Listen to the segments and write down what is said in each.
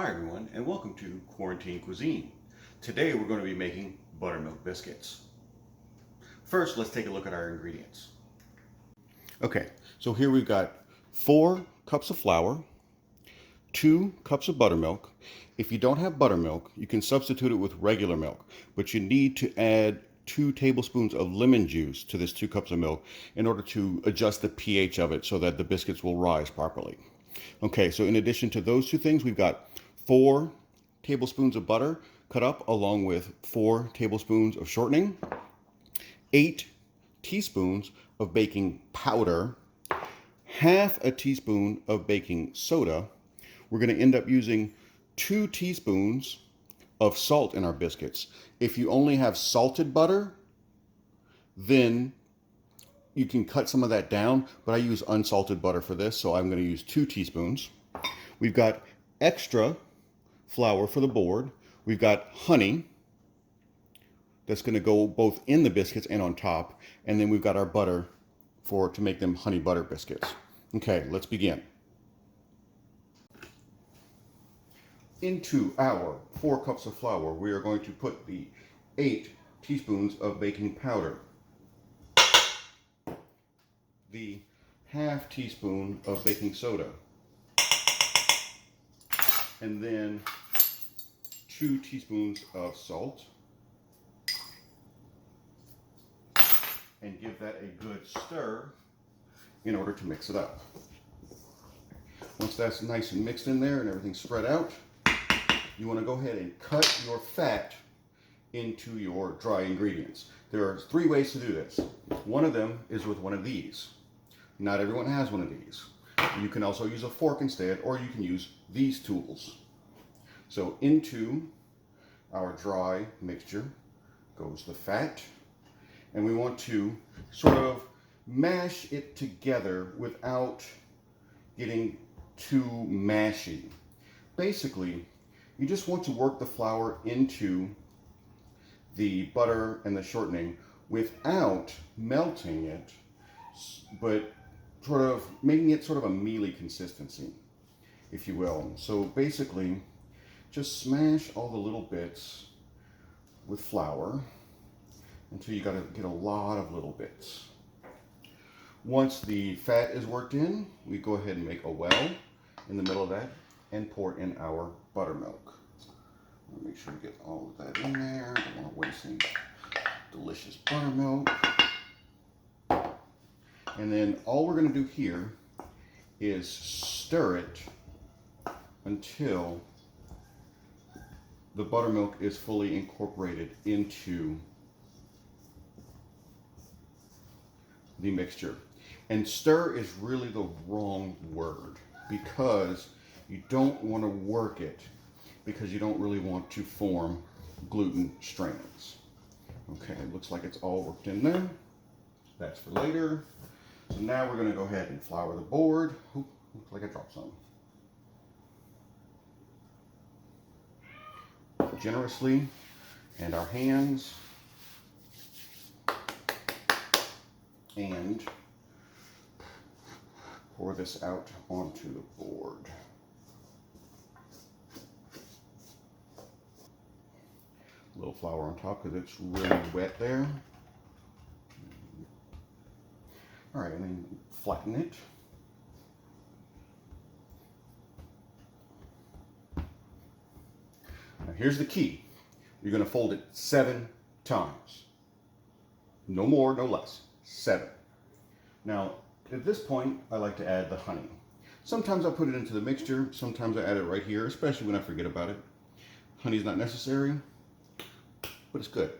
Hi everyone, and welcome to Quarantine Cuisine. Today we're going to be making buttermilk biscuits. First, let's take a look at our ingredients. Okay, so here we've got 4 cups of flour, 2 cups of buttermilk. If you don't have buttermilk, you can substitute it with regular milk, but you need to add 2 tablespoons of lemon juice to this 2 cups of milk in order to adjust the pH of it so that the biscuits will rise properly. Okay, so in addition to those 2 things, we've got 4 tablespoons of butter cut up along with 4 tablespoons of shortening, 8 teaspoons of baking powder, half a teaspoon of baking soda. We're going to end up using 2 teaspoons of salt in our biscuits. If you only have salted butter, then you can cut some of that down, but I use unsalted butter for this, so I'm going to use 2 teaspoons. We've got extra flour for the board. We've got honey that's going to go both in the biscuits and on top, and then we've got our butter to make them honey butter biscuits. Okay, let's begin. Into our 4 cups of flour, we are going to put the 8 teaspoons of baking powder, the half teaspoon of baking soda, and then 2 teaspoons of salt, and give that a good stir in order to mix it up. Once that's nice and mixed in there and everything's spread out, you want to go ahead and cut your fat into your dry ingredients. There are 3 ways to do this. One of them is with one of these. Not everyone has one of these. You can also use a fork instead, or you can use these tools. So into our dry mixture goes the fat, and we want to sort of mash it together without getting too mashy. Basically, you just want to work the flour into the butter and the shortening without melting it, but sort of making it sort of a mealy consistency, if you will. So basically, just smash all the little bits with flour until you gotta get a lot of little bits. Once the fat is worked in, we go ahead and make a well in the middle of that and pour in our buttermilk. Make sure to get all of that in there. Don't want to waste any delicious buttermilk. And then all we're going to do here is stir it until the buttermilk is fully incorporated into the mixture. And stir is really the wrong word, because you don't want to work it, because you don't really want to form gluten strands. Okay, it looks like it's all worked in there. That's for later. So now we're going to go ahead and flour the board. Oop, looks like I dropped some. Generously, and our hands, and pour this out onto the board. A little flour on top because it's really wet there. All right, and then flatten it. Now here's the key. You're going to fold it 7 times. No more, no less. 7. Now, at this point, I like to add the honey. Sometimes I put it into the mixture. Sometimes I add it right here, especially when I forget about it. Honey's not necessary, but it's good.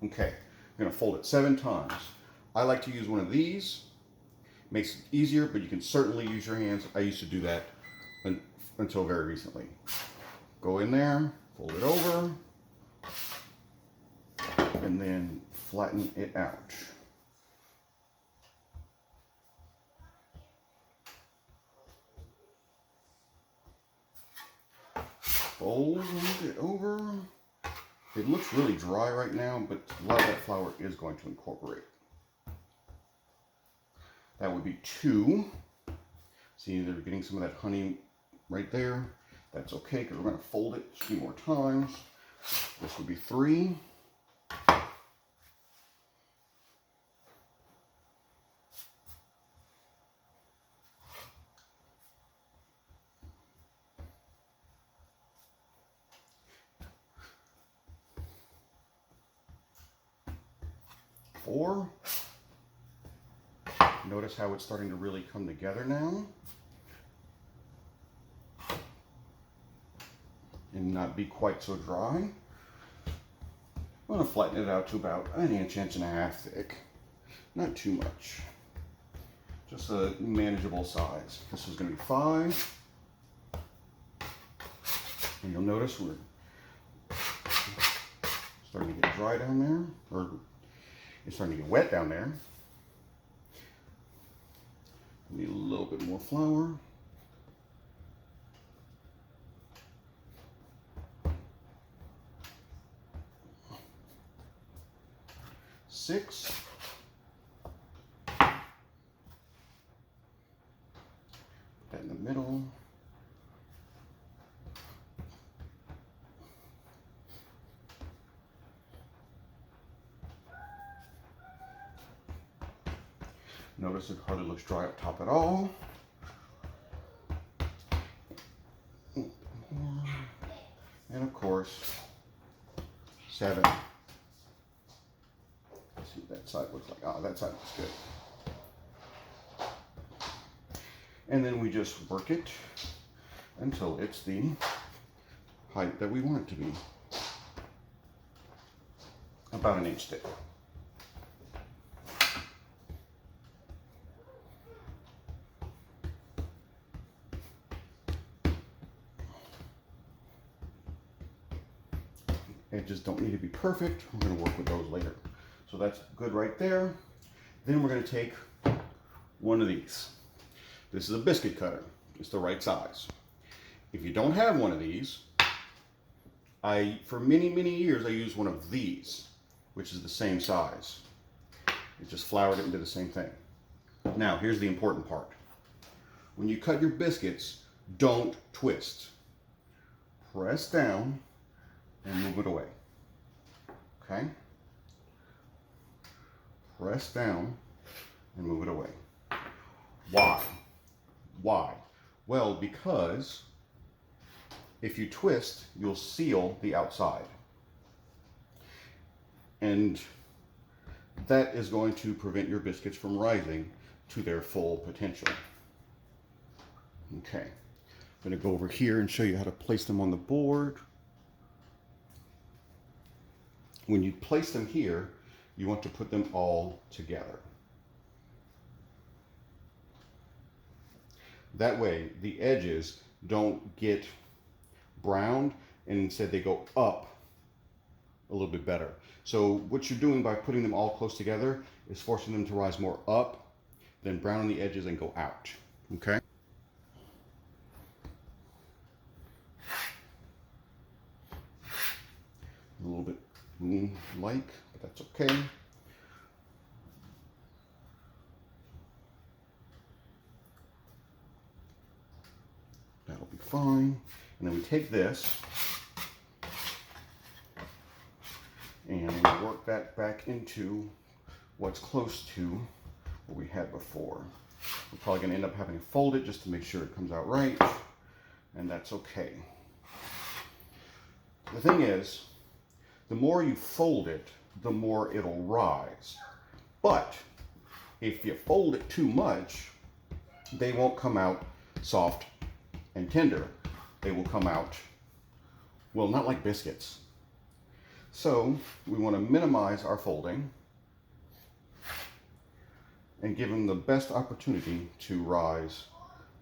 Okay, I'm going to fold it 7 times. I like to use one of these. Makes it easier, but you can certainly use your hands. I used to do that until very recently. Go in there, fold it over, and then flatten it out. Fold it over. It looks really dry right now, but a lot of that flour is going to incorporate. That would be 2. See, they're getting some of that honey right there. That's okay, because we're going to fold it a few more times. This would be 3. Four. Notice how it's starting to really come together now. And not be quite so dry. I'm going to flatten it out to about 1.5 inches thick. Not too much. Just a manageable size. This is going to be 5. And you'll notice we're starting to get dry down there, or it's starting to get wet down there. Need a little bit more flour. Six. Put that in the middle. Notice it hardly looks dry up top at all. And of course, 7. Let's see what that side looks like. Ah, that side looks good. And then we just work it until it's the height that we want it to be. About 1 inch thick. Edges don't need to be perfect. We're going to work with those later. So that's good right there. Then we're going to take one of these. This is a biscuit cutter. It's the right size. If you don't have one of these, for many years, I used one of these, which is the same size. It just floured it into the same thing. Now, here's the important part. When you cut your biscuits, don't twist. Press down and move it away. Okay? Press down and move it away. Why? Why? Well, because if you twist, you'll seal the outside. And that is going to prevent your biscuits from rising to their full potential. Okay. I'm going to go over here and show you how to place them on the board. When you place them here, you want to put them all together. That way, the edges don't get browned, and instead they go up a little bit better. So what you're doing by putting them all close together is forcing them to rise more up, then brown on the edges and go out. Okay? A little bit like, but that's okay. That'll be fine. And then we take this and we work that back into what's close to what we had before. We're probably going to end up having to fold it just to make sure it comes out right, and that's okay. The thing is, the more you fold it, the more it'll rise. But if you fold it too much, they won't come out soft and tender. They will come out, well, not like biscuits. So we want to minimize our folding and give them the best opportunity to rise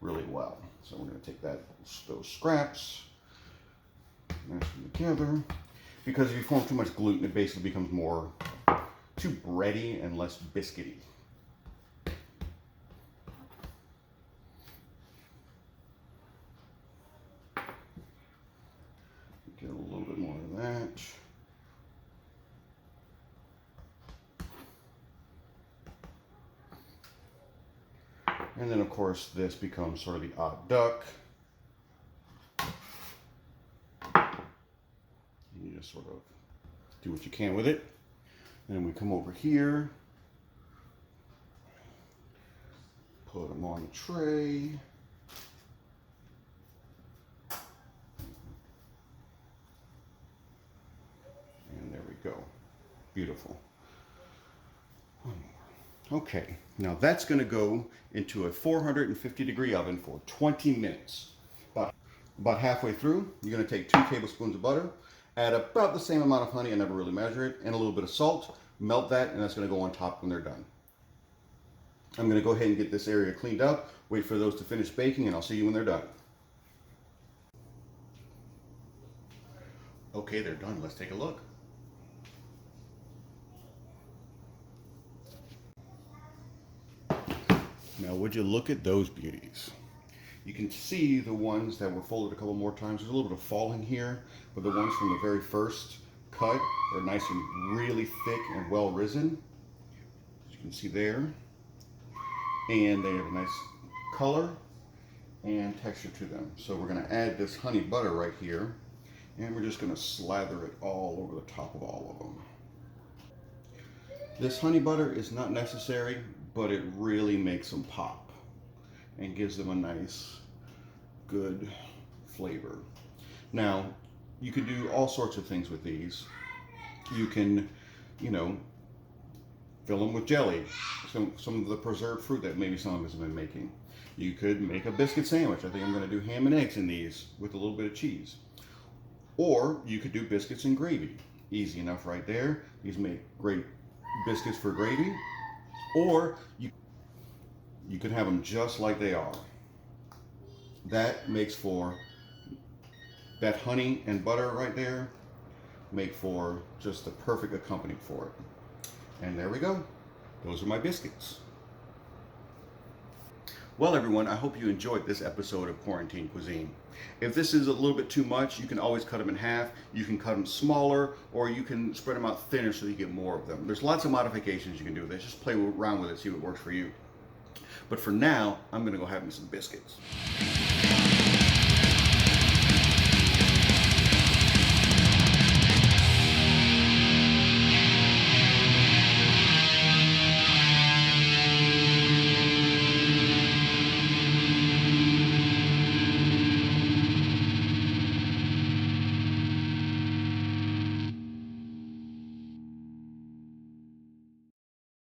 really well. So we're going to take those scraps, mash them together. Because if you form too much gluten, it basically becomes more too bready and less biscuity. Get a little bit more of that. And then, of course, this becomes sort of the odd duck. just sort of do what you can with it. And then we come over here, put them on the tray. And there we go. Beautiful. Okay, now that's going to go into a 450-degree oven for 20 minutes. About halfway through, you're going to take 2 tablespoons of butter, add about the same amount of honey, I never really measure it, and a little bit of salt, melt that, and that's going to go on top when they're done. I'm going to go ahead and get this area cleaned up, wait for those to finish baking, and I'll see you when they're done. Okay, they're done. Let's take a look. Now, would you look at those beauties? You can see the ones that were folded a couple more times. There's a little bit of falling here, but the ones from the very first cut are nice and really thick and well risen, as you can see there. And they have a nice color and texture to them. So we're going to add this honey butter right here, and we're just going to slather it all over the top of all of them. This honey butter is not necessary, but it really makes them pop and gives them a nice, good flavor. Now, you can do all sorts of things with these. You can, fill them with jelly, some of the preserved fruit that maybe some of us have been making. You could make a biscuit sandwich. I think I'm going to do ham and eggs in these with a little bit of cheese. Or you could do biscuits and gravy. Easy enough right there. These make great biscuits for gravy. Or you could have them just like they are. That makes for, that honey and butter right there make for just the perfect accompaniment for it. And there we go. Those are my biscuits. Well, everyone, I hope you enjoyed this episode of Quarantine Cuisine. If this is a little bit too much, you can always cut them in half. You can cut them smaller, or you can spread them out thinner so you get more of them. There's lots of modifications you can do with this. Just play around with it, see what works for you. But for now, I'm going to go have me some biscuits.